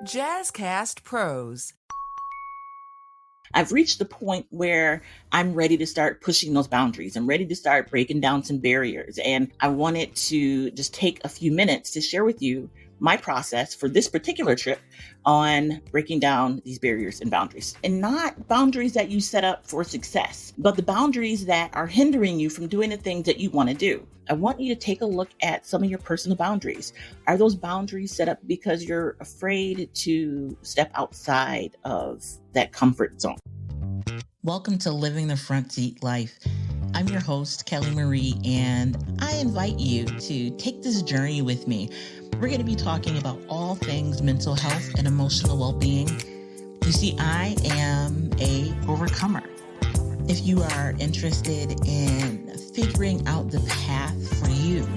Jazzcast Pros. I've reached the point where I'm ready to start pushing those boundaries. I'm ready to start breaking down some barriers. And I wanted to just take a few minutes to share with you my process for this particular trip on breaking down these barriers and boundaries. And not boundaries that you set up for success, but the boundaries that are hindering you from doing the things that you want to do. I want you to take a look at some of your personal boundaries. Are those boundaries set up because you're afraid to step outside of that comfort zone? Welcome to Living the Front Seat Life. I'm your host, Kelly Marie, and I invite you to take this journey with me. We're going to be talking about all things mental health and emotional well-being. You see, I am a overcomer. If you are interested in figuring out the path for you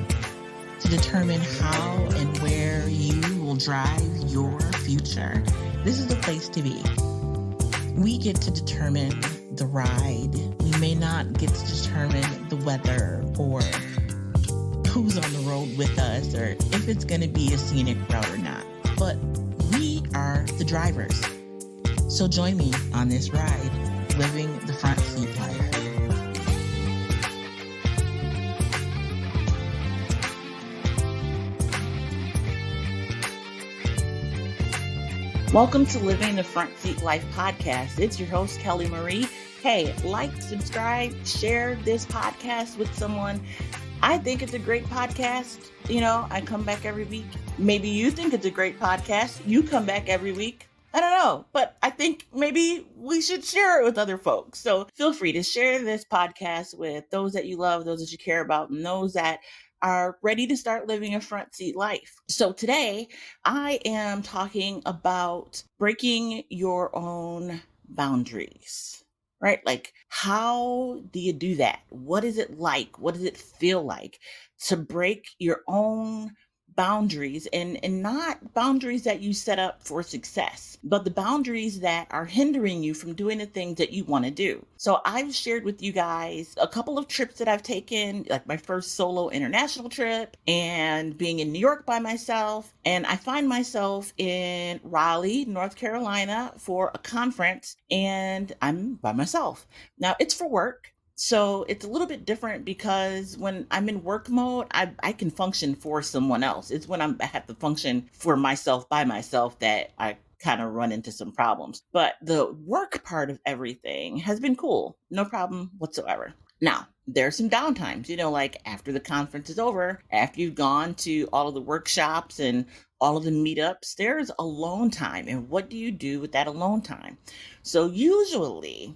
to determine how and where you will drive your future, this is the place to be. We get to determine the ride. We may not get to determine the weather or who's on the road with us or if it's going to be a scenic route or not. But we are the drivers. So join me on this ride, living the front seat life. Welcome to Living the Front Seat Life podcast. It's your host, Kelly Marie. Hey, like, subscribe, share this podcast with someone. I think it's a great podcast. You know, I come back every week. Maybe you think it's a great podcast. You come back every week. I don't know, but I think maybe we should share it with other folks. So feel free to share this podcast with those that you love, those that you care about, and those that are ready to start living a front seat life. So today I am talking about breaking your own boundaries, right? Like, how do you do that? What is it like? What does it feel like to break your own boundaries and not boundaries that you set up for success, but the boundaries that are hindering you from doing the things that you want to do. So I've shared with you guys a couple of trips that I've taken, like my first solo international trip and being in New York by myself. And I find myself in Raleigh, North Carolina for a conference and I'm by myself. Now it's for work. So it's a little bit different because when I'm in work mode, I can function for someone else. It's when I have to function for myself by myself that I kind of run into some problems. But the work part of everything has been cool. No problem whatsoever. Now, there's some downtimes, like after the conference is over, after you've gone to all of the workshops and all of the meetups, there's alone time. And what do you do with that alone time? So usually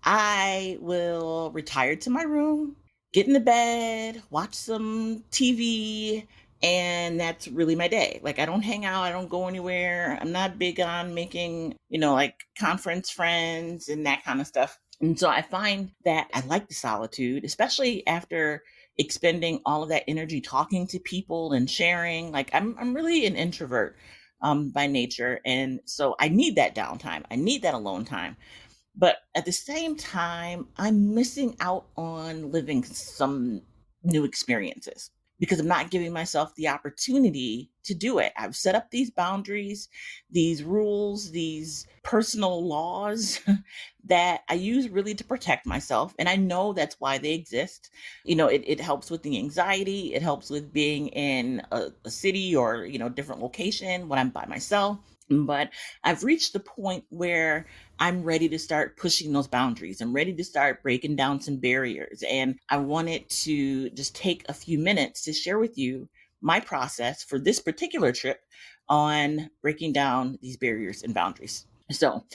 I will retire to my room, get in the bed, watch some TV, and that's really my day. Like, I don't hang out, I don't go anywhere. I'm not big on making, like conference friends and that kind of stuff. And so I find that I like the solitude, especially after expending all of that energy talking to people and sharing. Like, I'm really an introvert by nature. And so I need that downtime. I need that alone time. But at the same time, I'm missing out on living some new experiences because I'm not giving myself the opportunity to do it. I've set up these boundaries, these rules, these personal laws that I use really to protect myself. And I know that's why they exist. It helps with the anxiety. It helps with being in a city or, different location when I'm by myself. But I've reached the point where I'm ready to start pushing those boundaries. I'm ready to start breaking down some barriers. And I wanted to just take a few minutes to share with you my process for this particular trip on breaking down these barriers and boundaries. So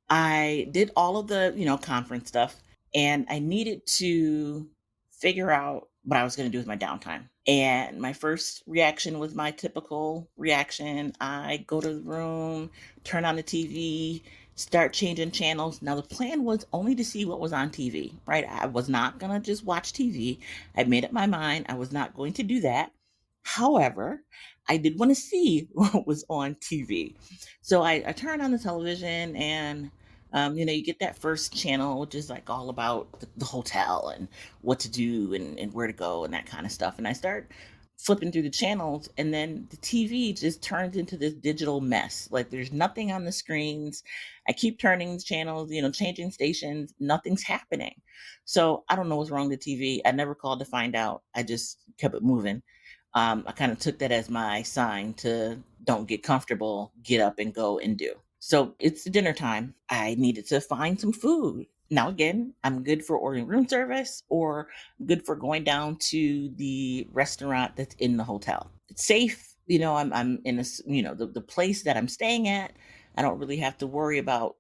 I did all of the, conference stuff, and I needed to figure out what I was going to do with my downtime. And my first reaction was my typical reaction. I go to the room, turn on the TV, start changing channels. Now, the plan was only to see what was on TV, right? I was not going to just watch TV. I made up my mind. I was not going to do that. However, I did want to see what was on TV. So I turned on the television and you get that first channel, which is like all about the hotel and what to do and where to go and that kind of stuff. And I start flipping through the channels, and then the TV just turns into this digital mess. Like there's nothing on the screens. I keep turning the channels, changing stations, nothing's happening. So I don't know what's wrong with the TV. I never called to find out. I just kept it moving. I kind of took that as my sign to don't get comfortable, get up and go and do. So it's dinner time. I needed to find some food. Now, again, I'm good for ordering room service or good for going down to the restaurant that's in the hotel. It's safe. I'm in the place that I'm staying at. I don't really have to worry about,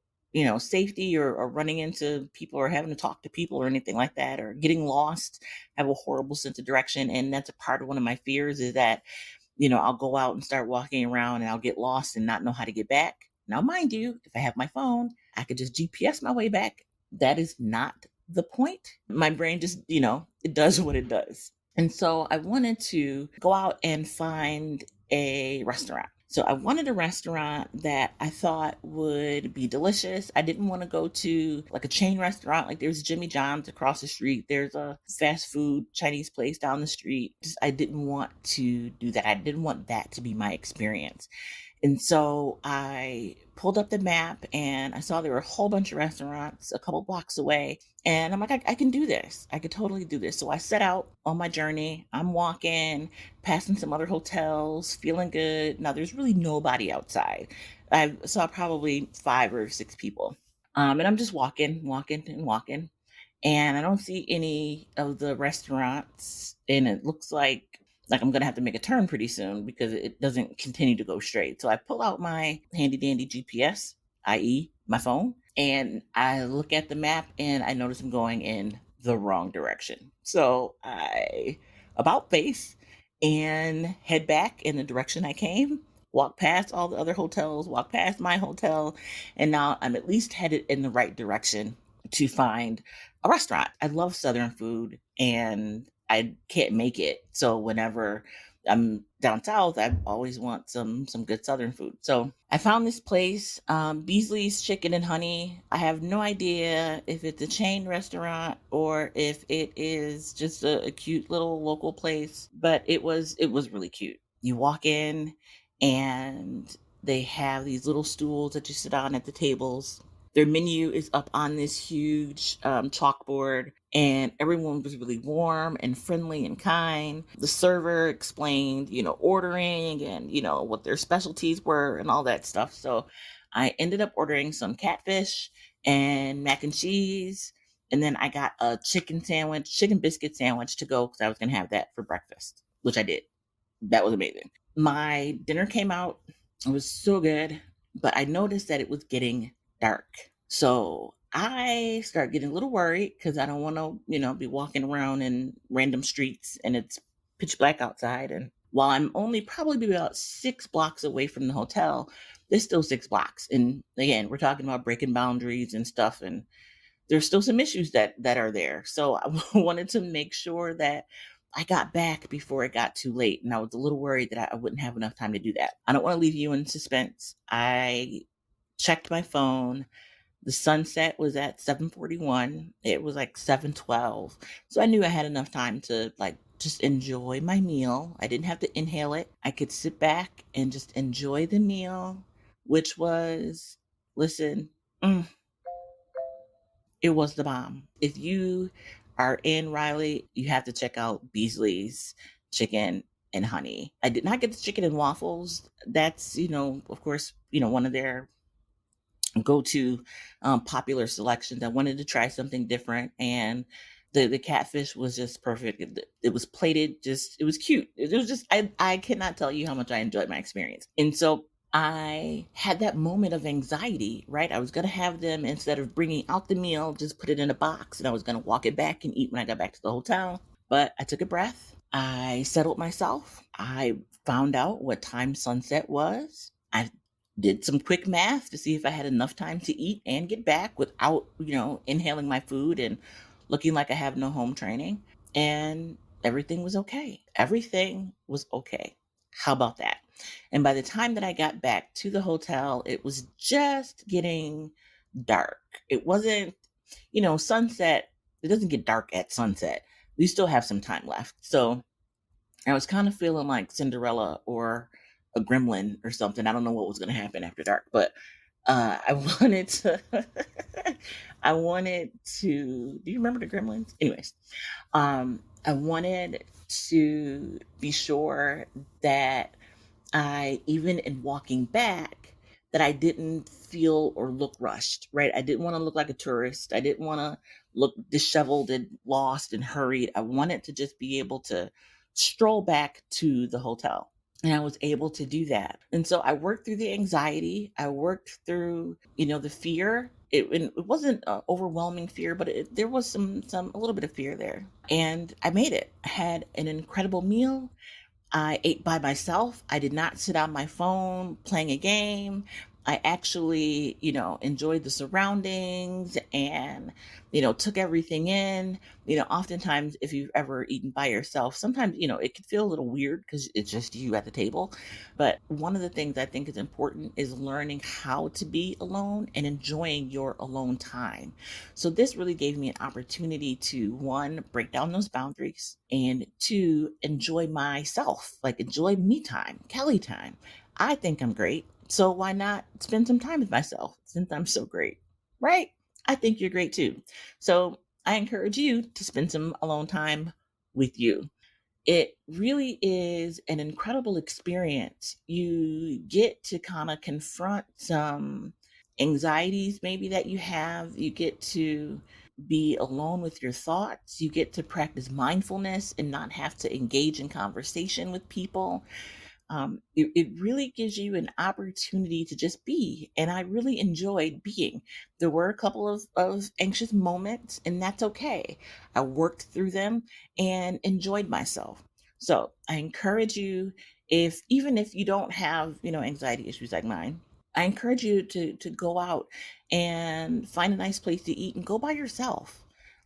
safety or running into people or having to talk to people or anything like that or getting lost. I have a horrible sense of direction. And that's a part of one of my fears is that, I'll go out and start walking around and I'll get lost and not know how to get back. Now, mind you, if I have my phone, I could just GPS my way back. That is not the point. My brain just, it does what it does. And so I wanted to go out and find a restaurant. So I wanted a restaurant that I thought would be delicious. I didn't want to go to like a chain restaurant. Like there's Jimmy John's across the street. There's a fast food Chinese place down the street. I didn't want to do that. I didn't want that to be my experience. And so I pulled up the map and I saw there were a whole bunch of restaurants a couple blocks away. And I'm like, I can do this. I could totally do this. So I set out on my journey. I'm walking, passing some other hotels, feeling good. Now there's really nobody outside. I saw probably 5 or 6 people. And I'm just walking. And I don't see any of the restaurants. And it looks like I'm going to have to make a turn pretty soon because it doesn't continue to go straight. So I pull out my handy dandy GPS, i.e. my phone, and I look at the map and I notice I'm going in the wrong direction. So I about face and head back in the direction I came, walk past all the other hotels, walk past my hotel, and now I'm at least headed in the right direction to find a restaurant. I love Southern food and I can't make it. So whenever I'm down south, I always want some good Southern food. So I found this place, Beasley's Chicken and Honey. I have no idea if it's a chain restaurant or if it is just a cute little local place, but it was really cute. You walk in and they have these little stools that you sit on at the tables. Their menu is up on this huge chalkboard, and everyone was really warm and friendly and kind. The server explained, ordering and, what their specialties were and all that stuff. So I ended up ordering some catfish and mac and cheese. And then I got a chicken biscuit sandwich to go because I was going to have that for breakfast, which I did. That was amazing. My dinner came out. It was so good, but I noticed that it was getting dark. So I start getting a little worried because I don't want to, be walking around in random streets and it's pitch black outside. And while I'm only probably about 6 blocks away from the hotel, there's still 6 blocks. And again, we're talking about breaking boundaries and stuff. And there's still some issues that are there. So I wanted to make sure that I got back before it got too late. And I was a little worried that I wouldn't have enough time to do that. I don't want to leave you in suspense. I checked my phone. The sunset was at 7:41. It was like 7:12. So I knew I had enough time to just enjoy my meal. I didn't have to inhale it. I could sit back and just enjoy the meal, which was, listen, it was the bomb. If you are in Raleigh, you have to check out Beasley's Chicken and Honey. I did not get the chicken and waffles. That's, of course, one of their go-to popular selections. I wanted to try something different, and the catfish was just perfect. It was plated, it was cute. It was just, I cannot tell you how much I enjoyed my experience. And so I had that moment of anxiety, right? I was going to have them, instead of bringing out the meal, just put it in a box, and I was going to walk it back and eat when I got back to the hotel. But I took a breath. I settled myself. I found out what time sunset was. I did some quick math to see if I had enough time to eat and get back without, inhaling my food and looking like I have no home training. And everything was okay. Everything was okay. How about that? And by the time that I got back to the hotel, it was just getting dark. It wasn't, sunset. It doesn't get dark at sunset. We still have some time left. So I was kind of feeling like Cinderella or a gremlin or something. I don't know what was going to happen after dark, but I wanted to, I wanted to, do you remember the gremlins? Anyways, I wanted to be sure that even in walking back, that I didn't feel or look rushed, right? I didn't want to look like a tourist. I didn't want to look disheveled and lost and hurried. I wanted to just be able to stroll back to the hotel. And I was able to do that. And so I worked through the anxiety. I worked through, the fear. It wasn't overwhelming fear, but there was a little bit of fear there. And I made it. I had an incredible meal. I ate by myself. I did not sit on my phone playing a game. I actually, enjoyed the surroundings and, took everything in. Oftentimes if you've ever eaten by yourself, sometimes, it could feel a little weird because it's just you at the table. But one of the things I think is important is learning how to be alone and enjoying your alone time. So this really gave me an opportunity to, one, break down those boundaries, and two, enjoy myself, like enjoy me time, Kelly time. I think I'm great. So why not spend some time with myself since I'm so great, right? I think you're great too. So I encourage you to spend some alone time with you. It really is an incredible experience. You get to kind of confront some anxieties maybe that you have. You get to be alone with your thoughts. You get to practice mindfulness and not have to engage in conversation with people. It really gives you an opportunity to just be. And I really enjoyed being. There were a couple of anxious moments, and that's okay. I worked through them and enjoyed myself. So I encourage you, even if you don't have, anxiety issues like mine, I encourage you to go out and find a nice place to eat and go by yourself.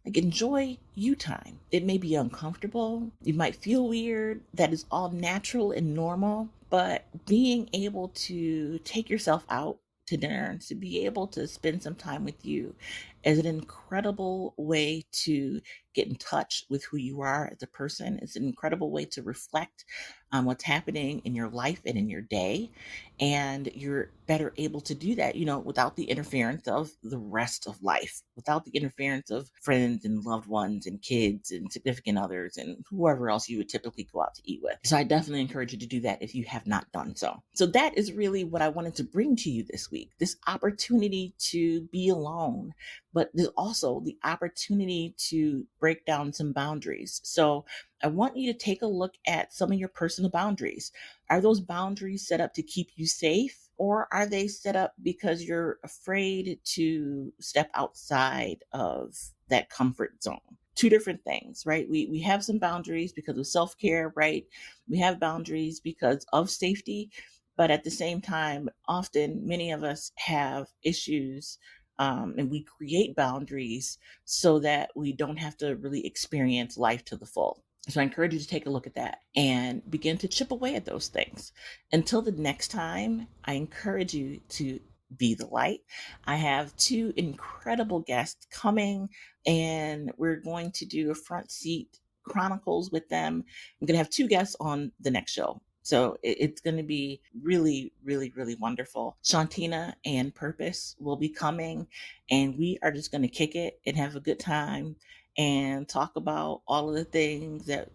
Like, enjoy you time. It may be uncomfortable. You might feel weird. That is all natural and normal. But being able to take yourself out to dinner and to be able to spend some time with you is an incredible way to get in touch with who you are as a person. It's an incredible way to reflect on what's happening in your life and in your day. And you're better able to do that, without the interference of the rest of life, without the interference of friends and loved ones and kids and significant others and whoever else you would typically go out to eat with. So I definitely encourage you to do that if you have not done so. So that is really what I wanted to bring to you this week, this opportunity to be alone, but there's also the opportunity to break down some boundaries. So I want you to take a look at some of your personal boundaries. Are those boundaries set up to keep you safe, or are they set up because you're afraid to step outside of that comfort zone? Two different things, right? We have some boundaries because of self-care, right? We have boundaries because of safety, but at the same time, often many of us have issues, and we create boundaries so that we don't have to really experience life to the full. So I encourage you to take a look at that and begin to chip away at those things. Until the next time, I encourage you to be the light. I have two incredible guests coming, and we're going to do a front seat chronicles with them. I'm going to have two guests on the next show. So it's going to be really, really, really wonderful. Shantina and Purpose will be coming, and we are just going to kick it and have a good time and talk about all of the things that,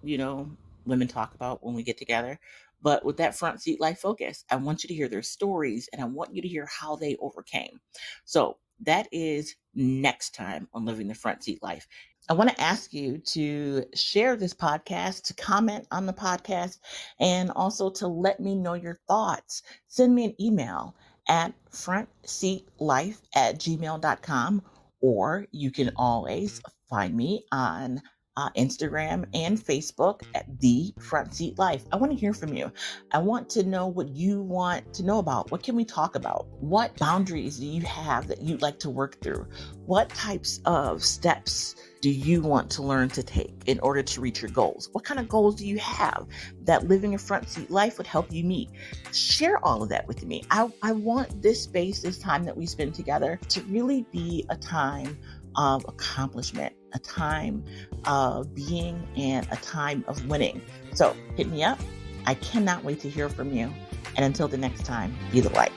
women talk about when we get together. But with that front seat life focus, I want you to hear their stories and I want you to hear how they overcame. So that is next time on Living the Front Seat Life. I want to ask you to share this podcast, to comment on the podcast, and also to let me know your thoughts. Send me an email at frontseatlife@gmail.com, or you can always find me on Instagram and Facebook at The Front Seat Life. I want to hear from you. I want to know what you want to know about. What can we talk about? What boundaries do you have that you'd like to work through? What types of steps do you want to learn to take in order to reach your goals? What kind of goals do you have that living a front seat life would help you meet? Share all of that with me. I want this space, this time that we spend together, to really be a time of accomplishment, a time of being, and a time of winning. So hit me up. I cannot wait to hear from you. And until the next time, be the light.